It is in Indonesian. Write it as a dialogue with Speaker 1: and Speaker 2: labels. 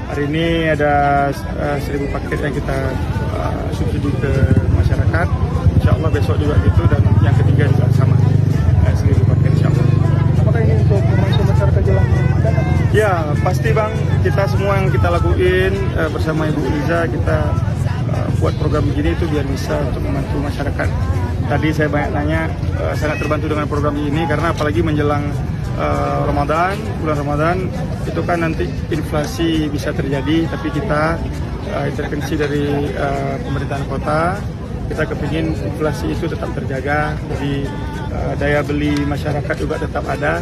Speaker 1: Hari ini ada 1.000 paket yang kita subsidi ke masyarakat. Insya Allah besok juga gitu, dan yang ketiga juga sama 1.000 paket insya Allah.
Speaker 2: Apakah ini untuk membantu masyarakat jelang Ramadan?
Speaker 1: Ya pasti Bang, kita semua yang kita lakuin bersama Ibu Liza, kita buat program begini itu biar bisa untuk membantu masyarakat. Tadi saya banyak nanya, sangat terbantu dengan program ini karena apalagi menjelang Ramadan, bulan Ramadan itu kan nanti inflasi bisa terjadi, tapi kita intervensi dari pemerintahan kota, kita kepingin inflasi itu tetap terjaga, jadi daya beli masyarakat juga tetap ada.